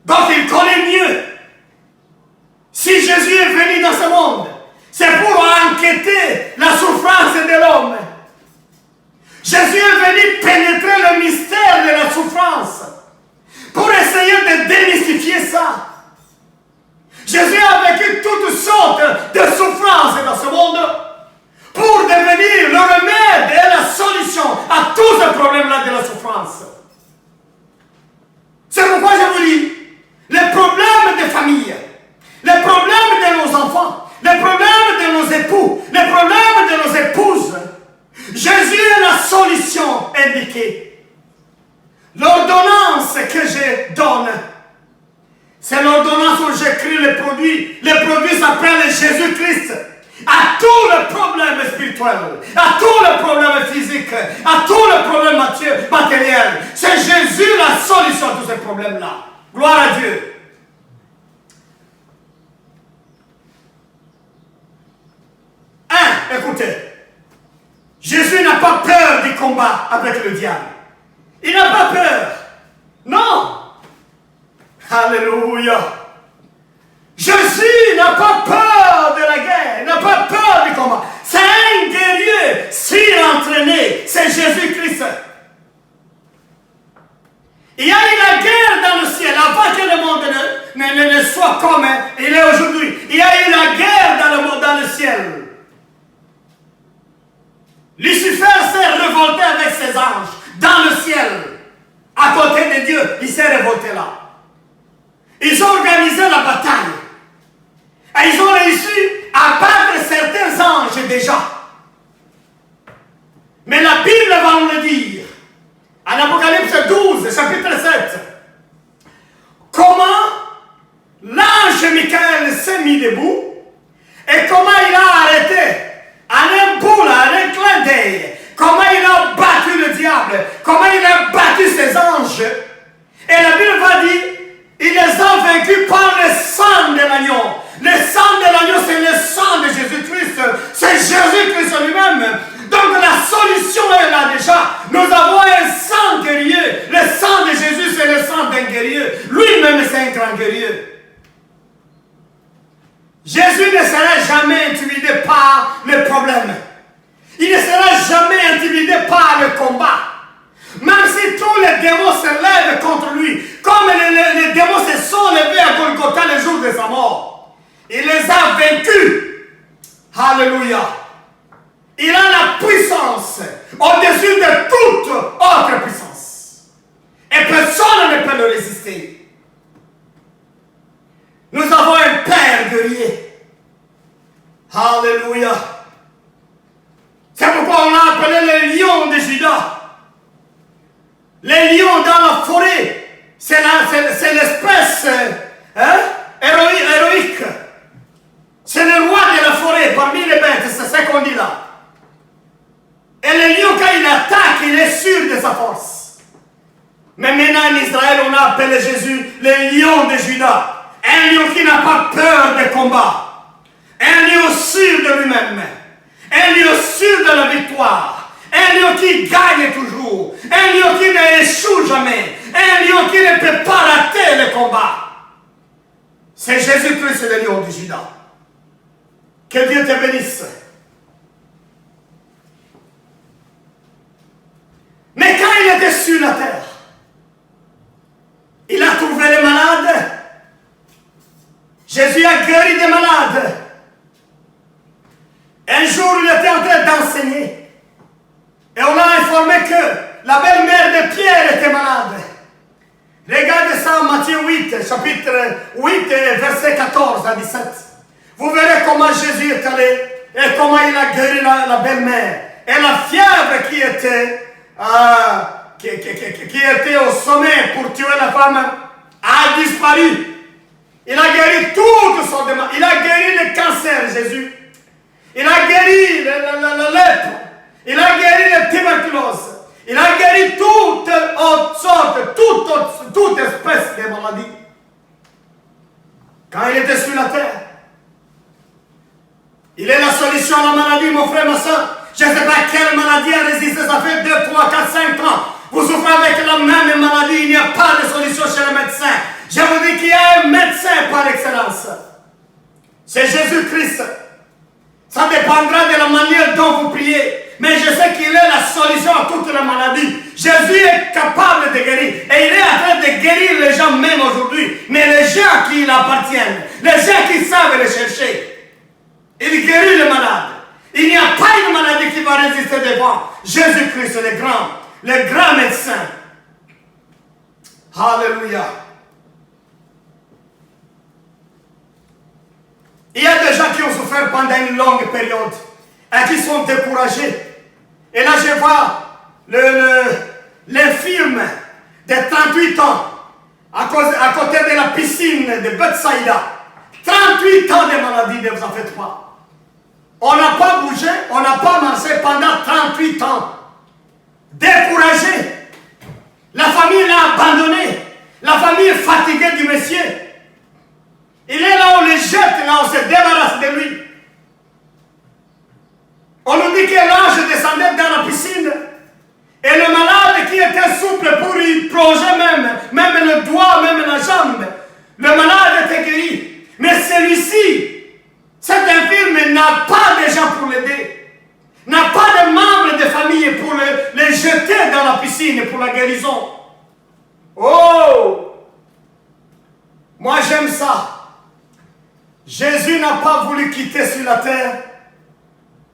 Donc il connaît mieux. Si Jésus est venu dans ce monde, c'est pour enquêter la souffrance de l'homme. Jésus est venu pénétrer le mystère de la souffrance pour essayer de démystifier ça. Jésus a vécu toutes sortes de souffrances dans ce monde pour devenir le remède et la solution à tous ces problèmes-là de la souffrance. C'est pourquoi je vous dis, les problèmes des familles, les problèmes de nos enfants, les problèmes de nos époux, les problèmes de nos épouses, Jésus est la solution indiquée. L'ordonnance que je donne, c'est l'ordonnance où j'écris les produits. Les produits s'appellent Jésus-Christ. À tous les problèmes spirituels, à tous les problèmes physiques, à tous les problèmes matériels, c'est Jésus la solution à tous ces problèmes-là. Gloire à Dieu. Écoutez, Jésus n'a pas peur du combat avec le diable. Il n'a pas peur. Non. Alléluia. Jésus n'a pas peur de la guerre. Il n'a pas peur du combat. C'est un guerrier si entraîné. C'est Jésus-Christ. Il y a eu la guerre dans le ciel avant que le monde ne soit comme il est aujourd'hui. Il y a eu la guerre dans le ciel. Lucifer s'est révolté avec ses anges dans le ciel. À côté de Dieu, il s'est révolté là. Ils ont organisé la bataille. Et ils ont réussi à battre certains anges déjà. Mais la Bible va nous le dire. En Apocalypse 12, chapitre 7. Comment l'ange Michael s'est mis debout et comment il a arrêté en un bout, en un clin d'œil, comment il a battu le diable, comment il a battu ses anges. Et la Bible va dire, il les a vaincus par le sang de l'agneau. Le sang de l'agneau, c'est le sang de Jésus-Christ. C'est Jésus-Christ lui-même. Donc la solution est là déjà. Nous avons un sang guerrier. Le sang de Jésus, c'est le sang d'un guerrier. Lui-même, c'est un grand guerrier. Jésus ne sera jamais intimidé par les problèmes. Il ne sera jamais intimidé par le combat. Même si tous les démons se lèvent contre lui, comme les démons se sont levés à Golgotha le jour de sa mort, il les a vaincus. Alléluia. Il a la puissance au-dessus de toute autre puissance. Et personne ne peut le résister. Nous avons lion dans la forêt, c'est l'espèce héroïque. C'est le roi de la forêt parmi les bêtes, c'est ce qu'on dit là. Et le lion, quand il attaque, il est sûr de sa force. Mais maintenant en Israël, on a appelé Jésus le lion de Juda. Un lion qui n'a pas peur des combats. Un lion sûr de lui-même. Un lion sûr de la victoire. Un lion qui gagne toujours. Un lion qui n'échoue jamais. Un lion qui ne peut pas rater le combat. C'est Jésus-Christ, le lion de Juda. Que Dieu te bénisse. Mais quand il était sur la terre, il a trouvé les malades. Jésus a guéri des malades. Un jour, il était en train d'enseigner. Et on a informé que la belle-mère de Pierre était malade. Regardez ça en Matthieu 8, chapitre 8, verset 14 à 17. Vous verrez comment Jésus est allé et comment il a guéri la belle-mère. Et la fièvre qui était au sommet pour tuer la femme a disparu. Il a guéri toute son démon. Il a guéri le cancer, Jésus. Il a guéri la lèpre. Il a guéri la tuberculose. Il a guéri toute autre sorte, toute espèce de maladie. Quand il était sur la terre, il est la solution à la maladie, mon frère, ma soeur. Je ne sais pas quelle maladie a résisté, ça fait 2, 3, 4, 5 ans. Vous souffrez avec la même maladie, il n'y a pas de solution chez le médecin. Je vous dis qu'il y a un médecin par excellence. C'est Jésus-Christ. Ça dépendra de la manière dont vous priez. Mais je sais qu'il est la solution à toutes les maladies. Jésus est capable de guérir. Et il est en train de guérir les gens même aujourd'hui. Mais les gens qui l'appartiennent, les gens qui savent le chercher, il guérit les malades. Il n'y a pas une maladie qui va résister devant Jésus-Christ, le grand médecin. Alléluia. Il y a des gens qui ont souffert pendant une longue période et qui sont découragés. Et là, je vois l'infirme de 38 ans à côté de la piscine de Bethsaïda. 38 ans de maladie, ne vous en faites pas. On n'a pas bougé, on n'a pas marché pendant 38 ans. Découragé. La famille l'a abandonné. La famille est fatiguée du monsieur. Il est là, on le jette, là, on se débarrasse de lui. On nous dit que l'ange descendait dans la piscine. Et le malade qui était souple pour y plonger même le doigt, même la jambe, le malade était guéri. Mais celui-ci, cet infirme n'a pas de gens pour l'aider. N'a pas de membres de famille pour le jeter dans la piscine pour la guérison. Oh! Moi j'aime ça. Jésus n'a pas voulu quitter sur la terre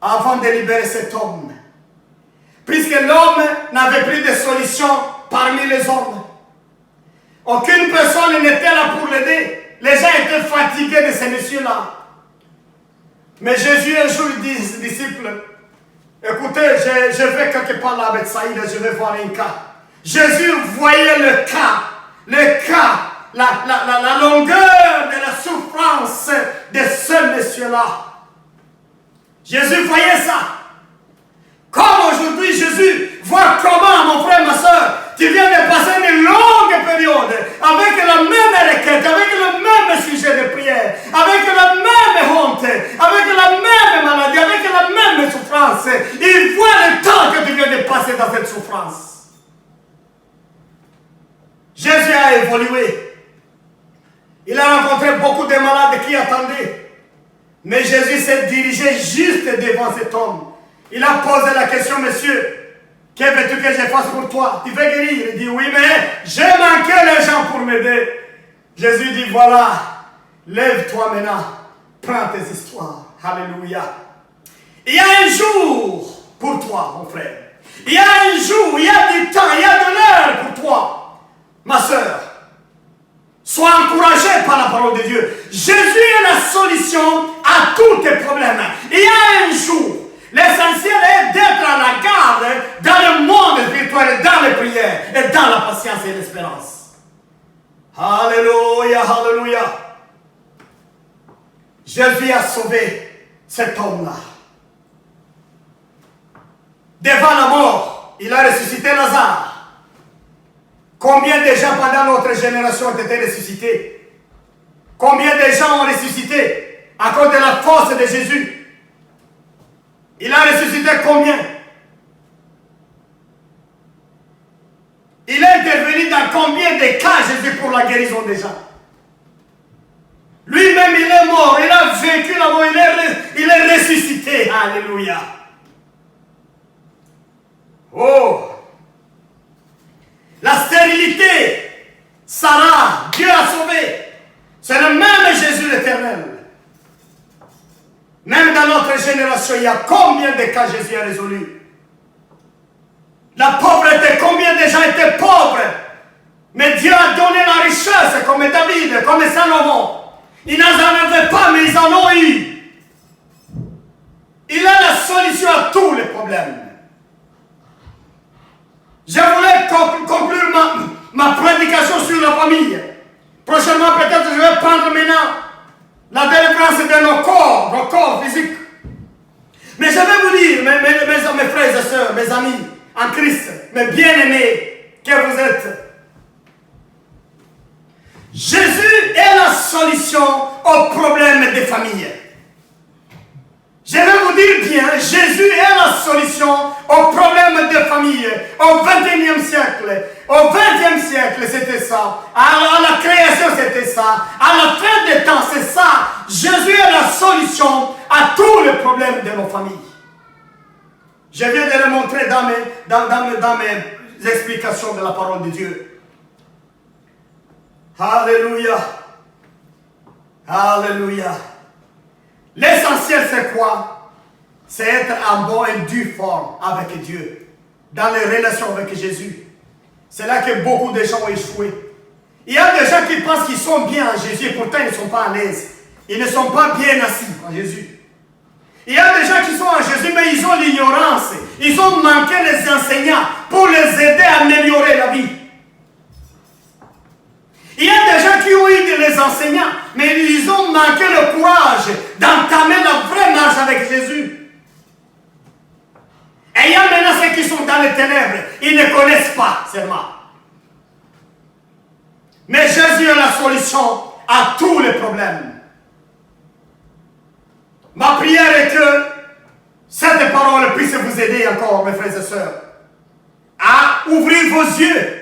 avant de libérer cet homme. Puisque l'homme n'avait plus de solution parmi les hommes. Aucune personne n'était là pour l'aider. Les gens étaient fatigués de ces messieurs-là. Mais Jésus un jour dit à ses disciples, écoutez, je vais quelque part là avec Saïd, je vais voir un cas. Jésus voyait le cas, la longueur de la souffrance de ce monsieur-là. Jésus voyait ça. Comme aujourd'hui, Jésus voit comment, mon frère, ma soeur, tu viens de passer une longue période avec la même requête, avec le même sujet de prière, avec la même honte, avec la même maladie, avec la même souffrance. Il voit le temps que tu viens de passer dans cette souffrance. Jésus a évolué. Il a rencontré beaucoup de malades qui attendaient. Mais Jésus s'est dirigé juste devant cet homme. Il a posé la question, monsieur, que veux-tu que je fasse pour toi? Tu veux guérir? Il dit, oui, mais j'ai manqué les gens pour m'aider. Jésus dit, voilà, lève-toi maintenant, prends tes histoires. Alléluia. Il y a un jour pour toi, mon frère. Il y a un jour, il y a du temps, il y a de l'heure pour toi, ma soeur. Sois encouragé par la parole de Dieu. Jésus est la solution à tous tes problèmes. Il y a un jour. L'essentiel est d'être à la garde dans le monde spirituel, dans les prières et dans la patience et l'espérance. Alléluia, alléluia. Jésus a sauvé cet homme-là. Devant la mort, il a ressuscité Lazare. Combien de gens pendant notre génération ont été ressuscités? Combien de gens ont ressuscité à cause de la force de Jésus? Il a ressuscité combien? Il est intervenu dans combien de cas, Jésus, pour la guérison des gens? Lui-même, il est mort, il a vécu la mort, il est ressuscité. Alléluia. Oh! La stérilité, Sarah, Dieu a sauvé. C'est le même Jésus l'Éternel. Même dans notre génération, il y a combien de cas Jésus a résolu? La pauvreté, combien de gens étaient pauvres? Mais Dieu a donné la richesse, comme David, comme Salomon. Ils n'en avaient pas, mais ils en ont eu. Il a la solution à tous les problèmes. Je voulais conclure ma prédication sur la famille. Prochainement, peut-être, je vais prendre maintenant la délivrance de nos corps physiques. Mais je vais vous dire, mes frères et sœurs, mes amis en Christ, mes bien-aimés que vous êtes, Jésus est la solution aux problèmes des familles. Je vais vous dire bien, Jésus est la solution aux problèmes des familles. Au XXIe siècle, au XXe siècle, c'était ça. À la création, c'était ça. À la fin des temps, c'est ça. Jésus est la solution à tous les problèmes de nos familles. Je viens de le montrer dans mes explications de la parole de Dieu. Alléluia. Alléluia. L'essentiel, c'est quoi? C'est être en bonne et due forme avec Dieu, dans les relations avec Jésus. C'est là que beaucoup de gens ont échoué. Il y a des gens qui pensent qu'ils sont bien en Jésus et pourtant ils ne sont pas à l'aise. Ils ne sont pas bien assis en Jésus. Il y a des gens qui sont en Jésus, mais ils ont l'ignorance. Ils ont manqué les enseignants pour les aider à améliorer la vie. Il y a des gens qui ont eu les enseignants, mais ils ont manqué le courage d'entamer la vraie marche avec Jésus. Et il y a maintenant ceux qui sont dans les ténèbres, ils ne connaissent pas seulement. Mais Jésus est la solution à tous les problèmes. Ma prière est que cette parole puisse vous aider encore, mes frères et sœurs, à ouvrir vos yeux,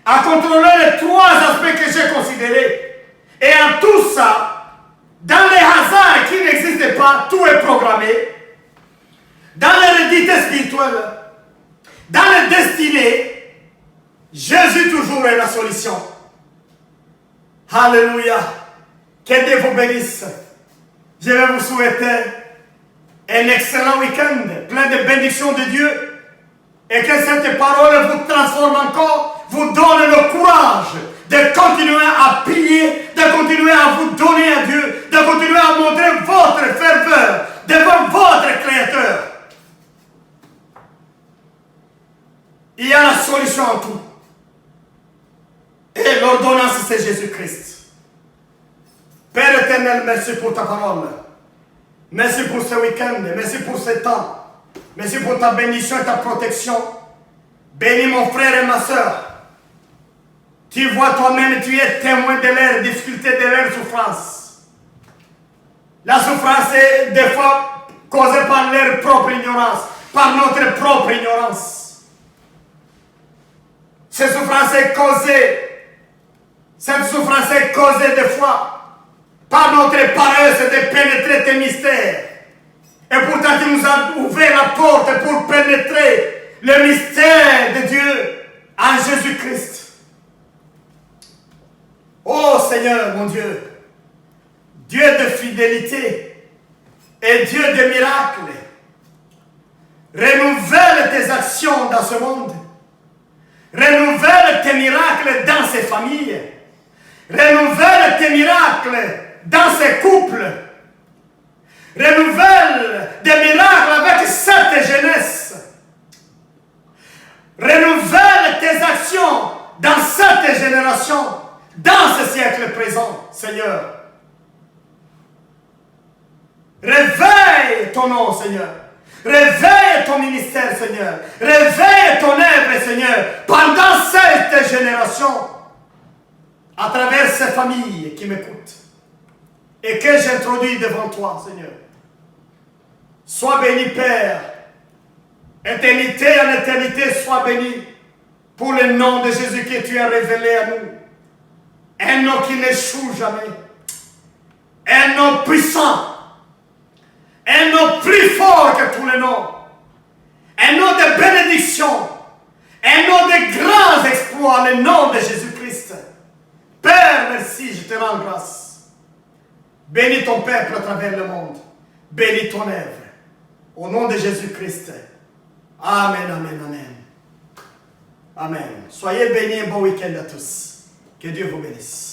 à contrôler les trois aspects que j'ai considérés. Et en tout ça, dans les hasards qui n'existent pas, tout est programmé. Dans l'hérédité spirituelle, dans les destinées, Jésus toujours est la solution. Alléluia. Que Dieu vous bénisse. Je vais vous souhaiter un excellent week-end, plein de bénédictions de Dieu. Et que cette parole vous transforme encore, vous donne le courage de continuer à prier, de continuer à vous donner à Dieu, de continuer à montrer votre ferveur devant votre Créateur. Il y a la solution à tout. Et l'ordonnance, c'est Jésus-Christ. Père éternel, merci pour ta parole. Merci pour ce week-end. Merci pour ce temps. Merci pour ta bénédiction et ta protection. Bénis mon frère et ma soeur. Tu vois toi-même, tu es témoin de leur difficulté, de leur souffrance. La souffrance est des fois causée par leur propre ignorance, par notre propre ignorance. Cette souffrance est causée des fois par notre paresse de pénétrer tes mystères. Et pourtant, tu nous as ouvert la porte pour pénétrer le mystère de Dieu en Jésus-Christ. Oh Seigneur, mon Dieu, Dieu de fidélité et Dieu de miracles, renouvelle tes actions dans ce monde. Renouvelle tes miracles dans ces familles. Renouvelle tes miracles dans ces couples. Renouvelle des miracles avec cette jeunesse. Renouvelle tes actions dans cette génération, dans ce siècle présent, Seigneur. Réveille ton nom, Seigneur. Réveille ton ministère, Seigneur. Réveille ton œuvre, Seigneur, pendant cette génération, à travers ces familles qui m'écoutent et que j'introduis devant toi, Seigneur. Sois béni, Père. Éternité en éternité, sois béni pour le nom de Jésus que tu as révélé à nous. Un nom qui n'échoue jamais. Un nom puissant. Un nom plus fort que tous les noms. Un nom de bénédiction. Un nom de grands exploits, le nom de Jésus-Christ. Père, merci, je te rends grâce. Bénis ton peuple à travers le monde. Bénis ton œuvre. Au nom de Jésus-Christ. Amen, amen, amen. Amen. Soyez bénis et bon week-end à tous. Que Dieu vous bénisse.